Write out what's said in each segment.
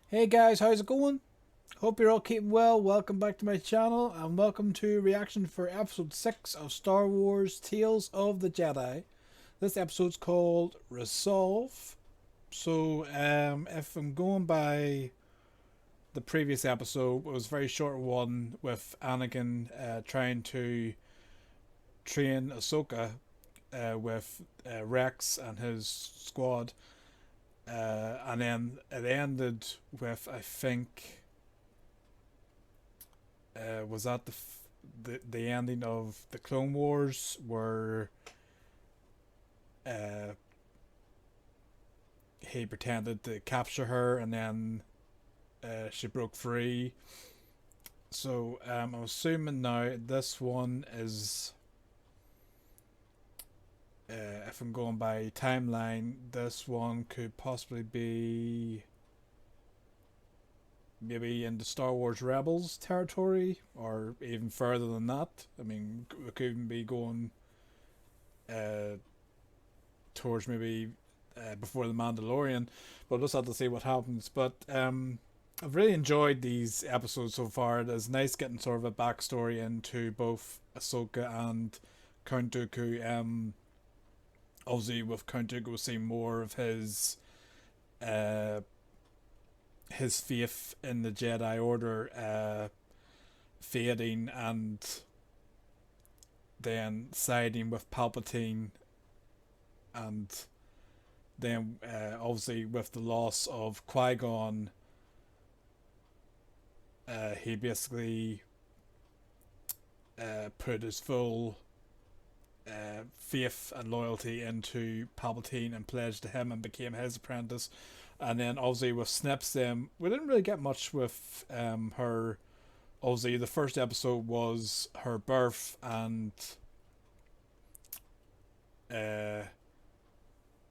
Hey guys, how's it going? Hope you're all keeping well. Welcome back to my channel and welcome to reaction for episode 6 of Star Wars Tales of the Jedi. This episode's called Resolve. So, if I'm going by the previous episode, it was a very short one with Anakin trying to train Ahsoka with Rex and his squad. And then it ended with, I think, was that the ending of the Clone Wars, where uh, he pretended to capture her and then she broke free. So I'm assuming now this one is, if I'm going by timeline, this one could possibly be maybe in the Star Wars Rebels territory, or even further than that. I mean, we could even be going towards maybe before the Mandalorian, but we'll just have to see what happens. But I've really enjoyed these episodes so far. It's nice getting sort of a backstory into both Ahsoka and Count Dooku. Obviously, with Count Dooku, we'll see more of his faith in the Jedi Order fading, and then siding with Palpatine, and then obviously with the loss of Qui-Gon, he basically put his full faith and loyalty into Palpatine and pledged to him and became his apprentice. And then obviously with Snips, we didn't really get much with her. Obviously the first episode was her birth and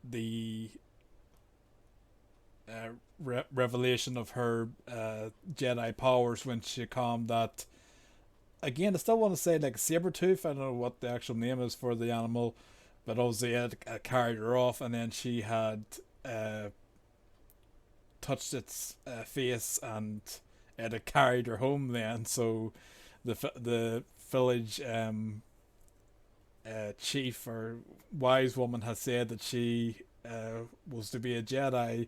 the revelation of her Jedi powers when she calmed that. Again, I still want to say like Sabertooth. I don't know what the actual name is for the animal, but obviously it carried her off, and then she had touched its face, and it had carried her home. Then, so the village chief or wise woman has said that she was to be a Jedi.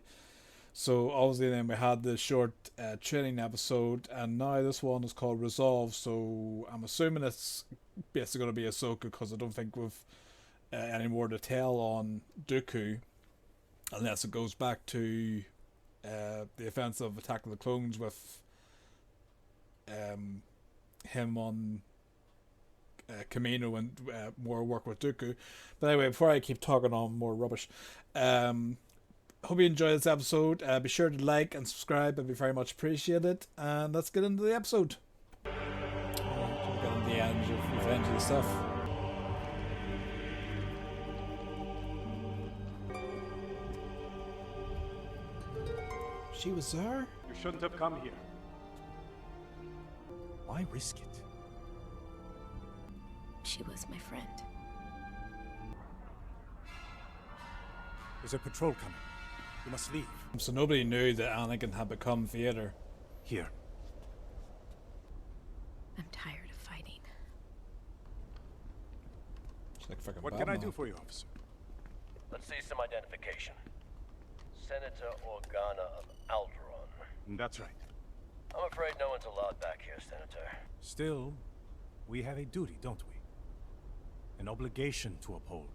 So obviously then we had the short training episode, and now this one is called Resolve. So I'm assuming it's basically going to be Ahsoka, because I don't think we've any more to tell on Dooku, unless it goes back to the events of Attack of the Clones with him on Camino, and more work with Dooku. But anyway, before I keep talking on more rubbish, hope you enjoy this episode. Be sure to like and subscribe, it'd be very much appreciated. And let's get into the episode. We got on the end of the stuff. She was there? You shouldn't have come here. Why risk it? She was my friend. There's a patrol coming. We must leave. So nobody knew that Anakin had become Vader. Here. I'm tired of fighting. It's like fucking What Batman. can I do for you, officer? Let's see some identification. Senator Organa of Alderaan. That's right. I'm afraid no one's allowed back here, Senator. Still, we have a duty, don't we? An obligation to uphold.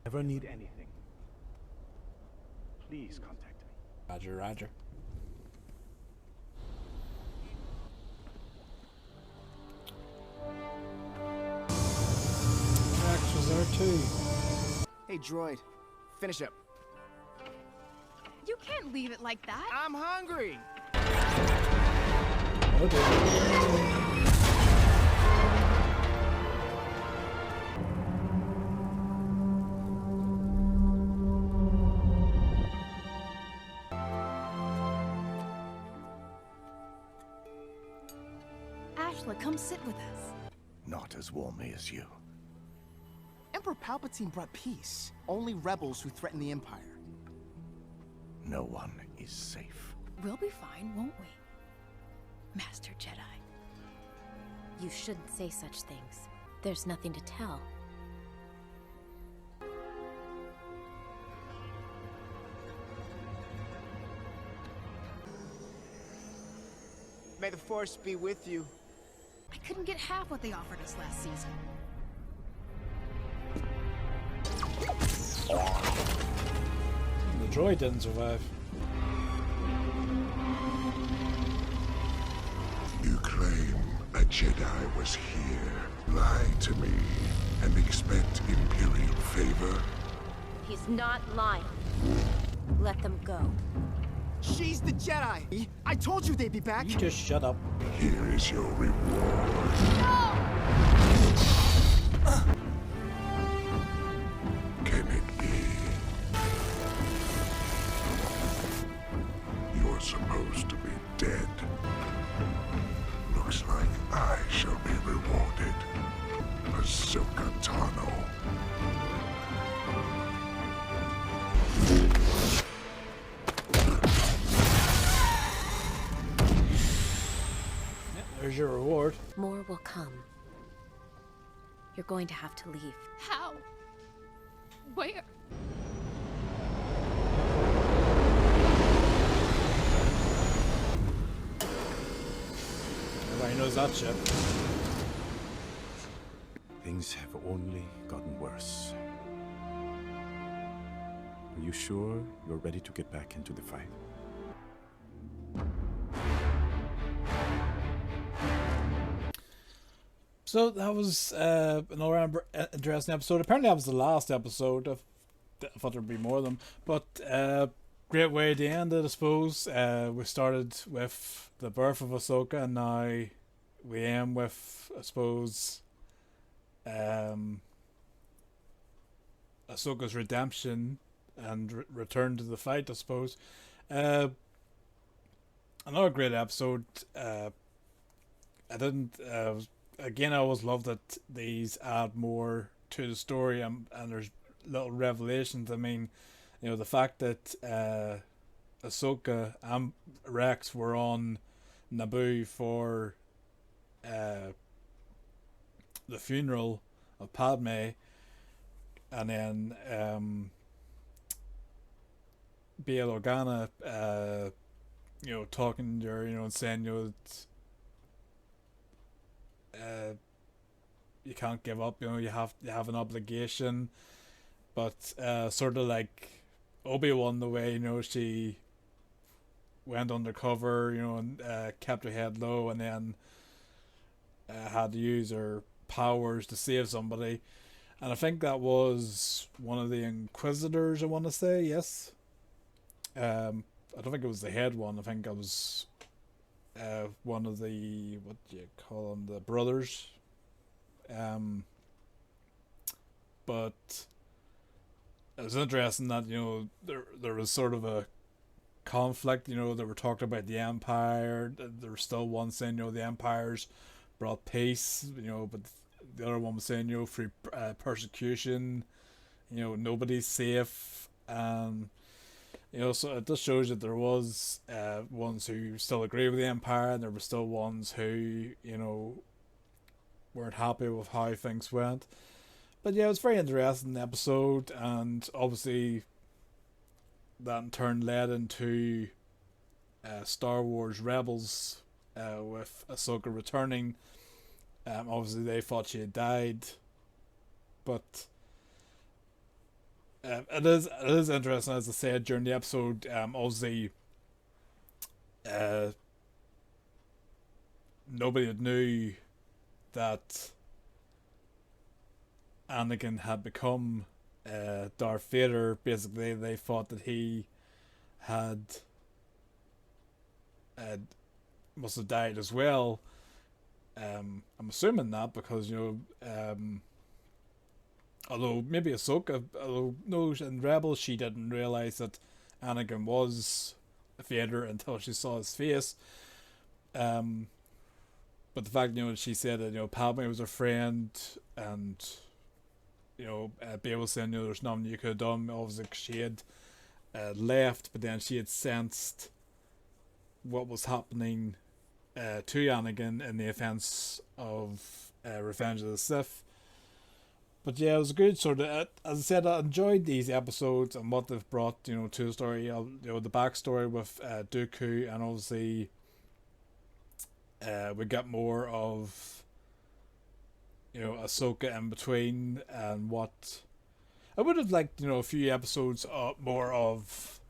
Ever need anything, please contact me. Roger, roger. Max was there too. Hey, droid. Finish up. You can't leave it like that. I'm hungry. Okay. Ashla, come sit with us. Not as warmly as you. Emperor Palpatine brought peace. Only rebels who threaten the Empire. No one is safe. We'll be fine, won't we? Master Jedi. You shouldn't say such things. There's nothing to tell. May the Force be with you. I couldn't get half what they offered us last season. The droid didn't survive. You claim a Jedi was here. Lie to me and expect Imperial favor? He's not lying. Let them go. She's the Jedi! I told you they'd be back! You just shut up. Here is your reward. Can it be? You're supposed to be dead. Looks like I shall be rewarded. Ahsoka Tano. There's your reward. More will come. You're going to have to leave. How? Where? Everybody knows that shit. Things have only gotten worse. Are you sure you're ready to get back into the fight? So that was another interesting episode. Apparently that was the last episode. I thought there'd be more of them. But great way to end it, I suppose. We started with the birth of Ahsoka, and now we end with, I suppose, Ahsoka's redemption and return to the fight, I suppose. Another great episode. Again, I always love that these add more to the story, and there's little revelations. I mean, you know, the fact that Ahsoka and Rex were on Naboo for the funeral of Padme, and then Bail Organa, you know, talking to her, you know, and saying, you know, you can't give up, you know, you have an obligation. But sort of like Obi-Wan, the way, you know, she went undercover, you know, and kept her head low, and then had to use her powers to save somebody. And I think that was one of the Inquisitors, I want to say, yes. I don't think it was the head one. I think it was one of the, what do you call them, the brothers. But it was interesting that, you know, there was sort of a conflict. You know, they were talking about the Empire. There was still one saying, you know, the Empire's brought peace, you know, but the other one was saying, you know, through persecution, you know, nobody's safe. You know, so it just shows that there was ones who still agree with the Empire, and there were still ones who, you know, weren't happy with how things went. But yeah, it was a very interesting episode, and obviously that in turn led into Star Wars Rebels, with Ahsoka returning. Obviously they thought she had died, but it is interesting, as I said during the episode. Obviously, nobody knew that Anakin had become Darth Vader. Basically, they thought that he had must have died as well. I'm assuming that because, you know, although maybe Ahsoka, no, in Rebels she didn't realize that Anakin was Vader until she saw his face. But the fact, you know, she said that, you know, Padme was her friend, and, you know, Bail was saying, you know, there's nothing you could have done. Obviously, she had left, but then she had sensed what was happening to Anakin in the offense of Revenge of the Sith. But yeah, it was a good sort of. As I said, I enjoyed these episodes and what they've brought, to the story. The backstory with Dooku, and obviously, we get more of, Ahsoka in between, and what I would have liked, a few episodes more of,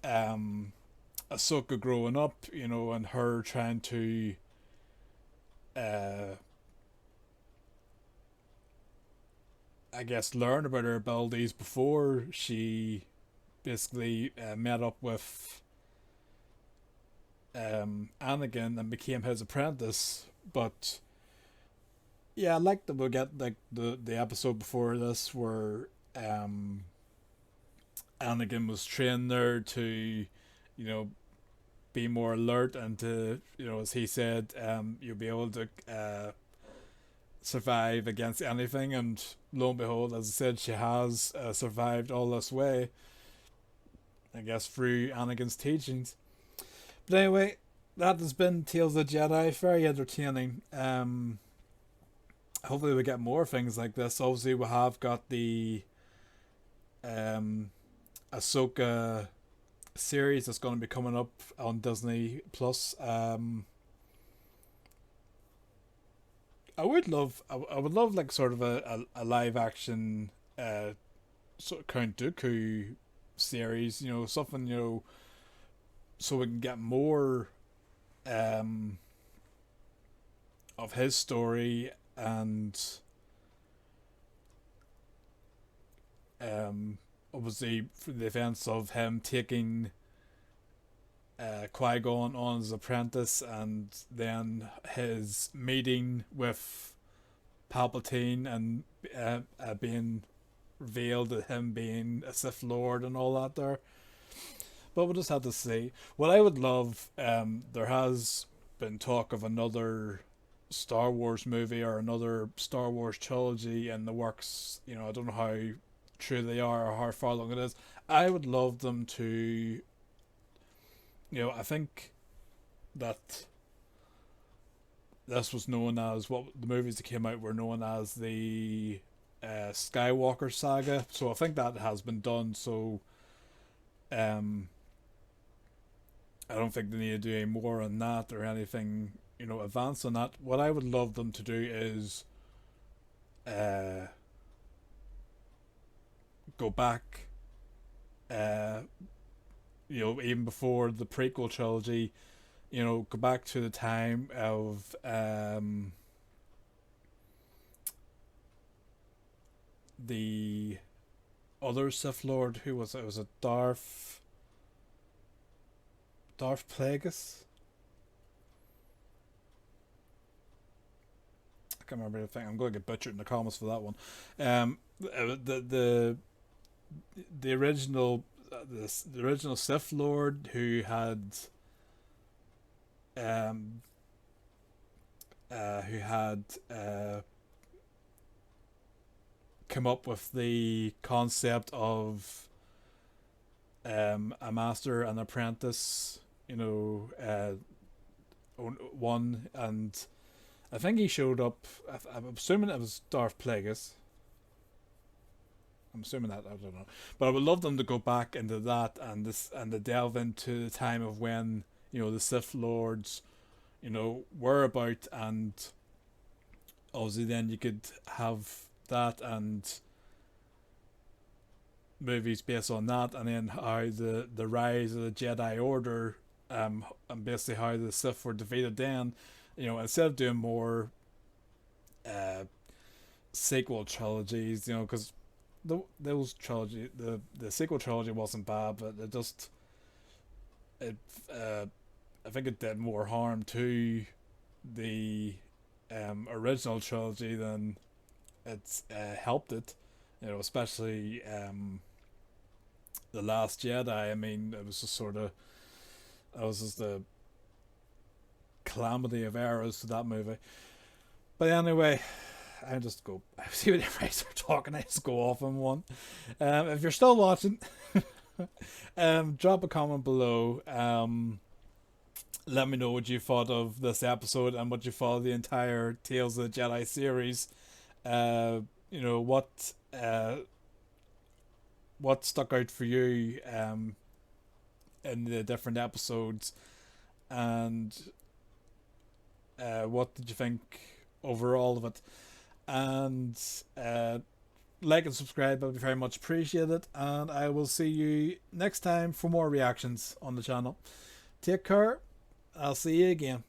Ahsoka growing up, and her trying to, I guess, learn about her abilities before she basically met up with Anakin and became his apprentice. But yeah, I like that we'll get like the episode before this where Anakin was trained there to, be more alert and to, as he said, you'll be able to survive against anything, and lo and behold, as I said, she has survived all this way, I guess, through Anakin's teachings. But anyway, that has been Tales of the Jedi. Very entertaining. Hopefully we get more things like this. Obviously we have got the Ahsoka series that's going to be coming up on Disney Plus. I would love like sort of a live action sort of Count Dooku series, something, so we can get more of his story, and obviously for the events of him taking Qui-Gon on as apprentice, and then his meeting with Palpatine, and being revealed to him being a Sith Lord and all that there. But we'll just have to see. What I would love, there has been talk of another Star Wars movie or another Star Wars trilogy in the works. I don't know how true they are or how far along it is. I would love them to, I think that this was known as, what the movies that came out were known as the Skywalker saga. So I think that has been done. So I don't think they need to do any more on that or anything, advanced on that. What I would love them to do is go back, even before the prequel trilogy, go back to the time of the other Sith Lord. Who was it? It was a Darth Plagueis. I can't remember anything. I'm going to get butchered in the comments for that one. The original the original Sith Lord who had come up with the concept of a master and apprentice, one, and I think he showed up. I'm assuming it was Darth Plagueis. I'm assuming that, I don't know, but I would love them to go back into that and to delve into the time of when the Sith Lords, were about, and obviously then you could have that and movies based on that, and then how the rise of the Jedi Order, and basically how the Sith were defeated. Then, instead of doing more sequel trilogies, because the sequel trilogy wasn't bad, but I think it did more harm to the original trilogy than it's helped it. Especially The Last Jedi. I mean, it was just a calamity of errors to that movie. But anyway, I see when everybody starts talking, I just go off on one. If you're still watching, Drop a comment below. Let me know what you thought of this episode and what you thought of the entire Tales of the Jedi series. You know, what stuck out for you in the different episodes, and what did you think overall of it? And like and subscribe, I'd be very much appreciated, and I will see you next time for more reactions on the channel. Take care. I'll see you again.